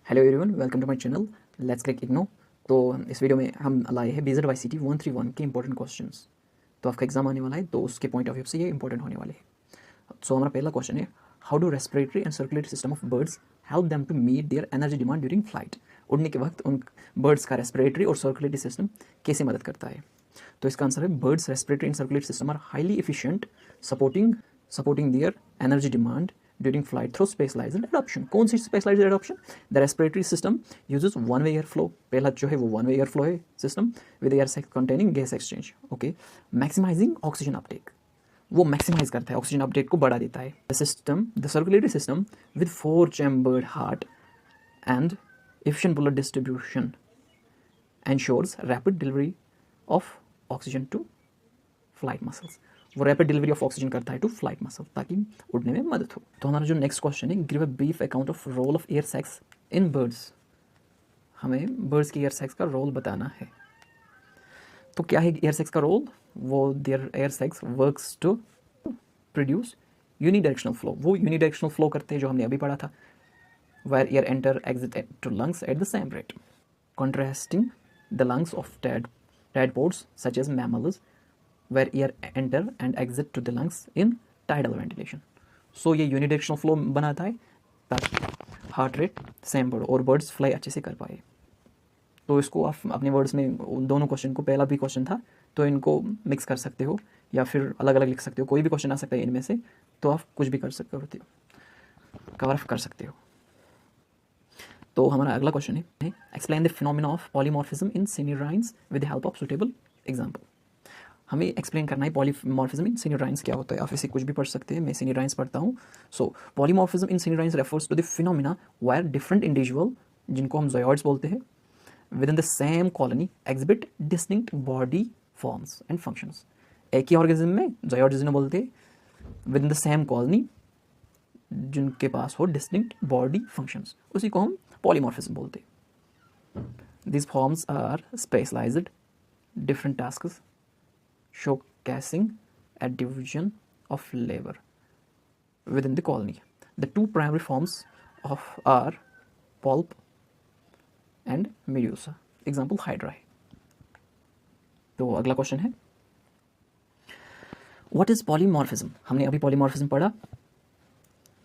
Hello everyone, welcome to my channel let's click IGNOU. तो इस video में हम लाए हैं BZYCT 131 के इंपॉर्टेंट क्वेश्चंस। तो आपका एग्जाम आने वाला है तो उसके पॉइंट ऑफ व्यू से ये इंपॉर्टेंट होने वाले हैं। सो हमारा पहला क्वेश्चन है, how do respiratory and circulatory system of birds help them to meet their energy demand during flight. उड़ने के वक्त उन बर्ड्स का रेस्पिरेटरी और सर्कुलेटरी सिस्टम कैसे मदद करता है? तो इसका आंसर है, birds respiratory and circulatory system are highly efficient supporting their energy demand during flight through specialized adaptation। कौन सी specialized adaptation? The respiratory system uses one way airflow। पहला जो है वो one way airflow है system with air sac containing gas exchange। okay, maximizing oxygen uptake, वो maximise करता है, oxygen Uptake को बढ़ा देता है। The circulatory system with 4 chambered heart and efficient blood distribution ensures rapid delivery of oxygen to flight muscles। वो rapid delivery of oxygen करता है टू फ्लाइट मसल ताकि उड़ने में मदद हो। तो हमारा जो नेक्स्ट क्वेश्चन है, give a brief account of role of air sacs in birds. हमें बर्ड्स की एयर सैक्स का रोल बताना है। तो क्या है एयर सैक्स का रोल? वो their air sacs works to produce unidirectional flow. वो यूनिडायरेक्शनल फ्लो करते हैं जो हमने अभी पढ़ा था, where air enter exit to lungs at the same rate, contrasting the lungs of tadpodes such as mammals where air enter and exit to the lungs in tidal ventilation। सो ये unidirectional flow बनाता है ताकि heart rate same बढ़ो और birds fly अच्छे से कर पाए। तो इसको आप अपने वर्ड्स में, दोनों क्वेश्चन को, पहला भी क्वेश्चन था तो इनको मिक्स कर सकते हो या फिर अलग अलग लिख सकते हो। कोई भी क्वेश्चन आ सकता है इनमें से, तो आप कुछ भी कर सकते हो, कवर अप कर सकते हो। तो हमारा अगला क्वेश्चन है, explain the phenomena of polymorphism in cnidarians with the help of suitable example. हमें एक्सप्लेन करना है पॉलीमॉर्फिज्म इन सिन्यूराइंस क्या होता है। आप इसे कुछ भी पढ़ सकते हैं, मैं सिन्यूराइंस पढ़ता हूँ। सो polymorphism in cnidarians refers to the phenomena where different individual, जिनको हम ज़ोयॉइड्स बोलते हैं, within the same colony exhibit distinct body forms and functions. एक ही ऑर्गेनिज्म में ज़ोयॉइड्स जिन्हें बोलते हैं, within the same colony, जिनके पास हो डिस्टिंक्ट बॉडी फंक्शंस, उसी को हम पॉलीमॉर्फिज्म बोलते हैं। This forms are specialised different tasks showcasing a division of labor within the colony। The two primary forms are pulp and medusa। Example, hydra। तो अगला क्वेश्चन है, What is polymorphism? हमने अभी polymorphism पढ़ा,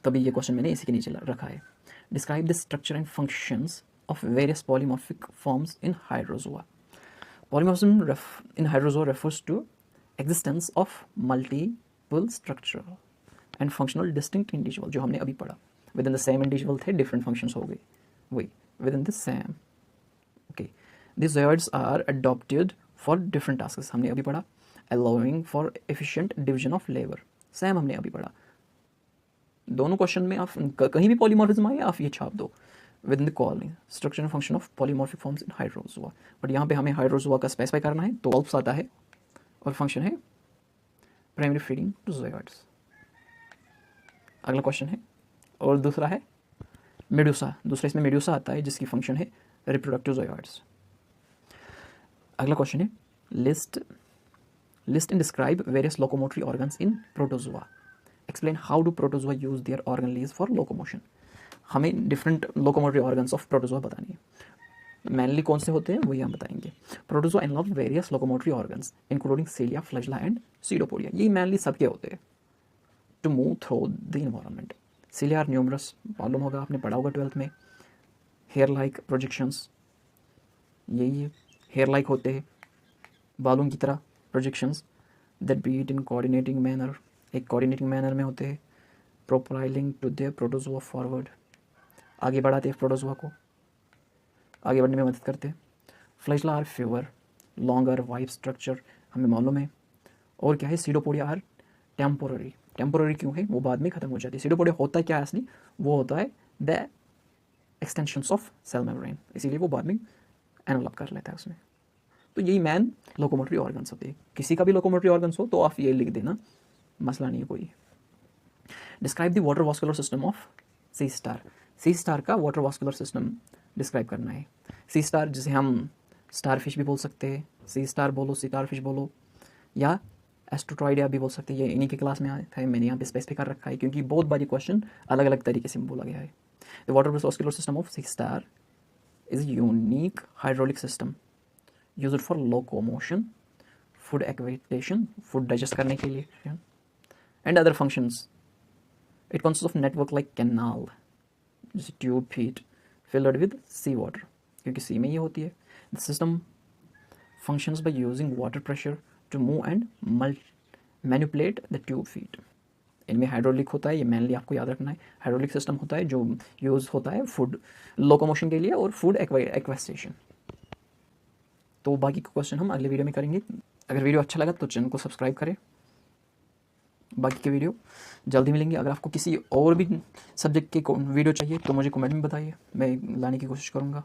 तभी ये क्वेश्चन मैंने इसी के नीचे रखा है। Describe the structure and functions of various polymorphic forms in hydrozoa। Polymorphism in hydrozoa refers to existence of multiple structural and functional distinct individual, जो हमने अभी पढ़ा। Within the same individual थे, डिफरेंट फंक्शंस हो गए, वही within the same. Okay, this zooids are adopted for different tasks, हमने अभी पढ़ा। Allowing for efficient division of labour, same हमने अभी पढ़ा। दोनों क्वेश्चन में आप कहीं भी पॉलीमॉर्फिज्म आए आप ये छाप दो, with in the colony structure and function of polymorphic forms in Hydrozoa. But यहाँ पे हमें हाइड्रोजोआ का स्पेसिफाई करना है, तो पल्प्स आता है और फंक्शन है प्राइमरी फीडिंग टू ज़ोयॉइड्स। अगला क्वेश्चन है, और दूसरा है मेडुसा। दूसरा इसमें मेडुसा आता है जिसकी फंक्शन है रिप्रोडक्टिव ज़ोयॉइड्स। अगला क्वेश्चन है, list and describe various locomotory organs in protozoa. Explain how do protozoa use their organelles for locomotion. हमें different locomotory organs of protozoa बतानी है। मेनली कौन से होते हैं वही हम बताएंगे। Protozoa involve various locomotory organs including cilia, flagella and pseudopodia. ये मेनली सबके होते हैं to move through the environment. Cilia are numerous, मालूम होगा, आपने पढ़ा होगा 12th में। हेयर लाइक प्रोजेक्शंस, यही हेयर लाइक होते हैं, बालों की तरह projections that beat in coordinating manner, एक कोऑर्डिनेटिंग मैनर में होते हैं। Propelling to the protozoa forward, आगे बढ़ाते हैं प्रोटोजोआ को, आगे बढ़ने में मदद करते हैं। Flagella are fewer, longer whip structure, हमें मालूम है। और क्या है, सीडोपोडिया आर टेम्पोररी। टेम्पोररी क्यों है, वो बाद में खत्म हो जाती है। सीडोपोडिया होता है क्या असली, वो होता है the extensions of cell membrane, इसीलिए वो बाद में एनवलप कर लेता है उसमें। तो यही मैन लोकोमोटरी ऑर्गन्स होते हैं। किसी का भी लोकोमोटरी ऑर्गन्स हो तो आप ये लिख देना, मसला नहीं है कोई। Describe the water vascular system of sea star. Sea star का वाटर वास्कुलर सिस्टम डिस्क्राइब करना है। सी स्टार, जिसे हम स्टार फिश भी बोल सकते हैं, सी स्टार बोलो, सितार फिश बोलो, या एस्ट्रोट्रॉइडिया भी बोल सकते हैं। ये इन्हीं के क्लास में आया था, मैंने यहाँ पे स्पेसिफाई कर रखा है क्योंकि बहुत बारी क्वेश्चन अलग अलग तरीके से बोला गया है। The water velocity system of sea star is unique hydraulic system used for locomotion, food acquisition, food digest करने के लिए, and other functions. It consist of network like canal, जैसे tube feet filled with sea water, क्योंकि sea में ये होती है. The system functions by using water pressure to move and manipulate the tube feet. इनमें हाइड्रोलिक होता है, ये मेनली आपको याद रखना है. हाइड्रोलिक सिस्टम होता है जो यूज़ होता है फूड लोकोमोशन के लिए और फूड एक्वेस्टेशन. तो बाकी का क्वेश्चन हम अगले वीडियो में करेंगे. अगर वीडियो अच्छा लगा तो चैनल को सब्सक्राइब करें. बाकी के वीडियो जल्दी मिलेंगे. अगर आपको किसी और भी सब्जेक्ट के वीडियो चाहिए तो मुझे कमेंट में बताइए, मैं लाने की कोशिश करूँगा.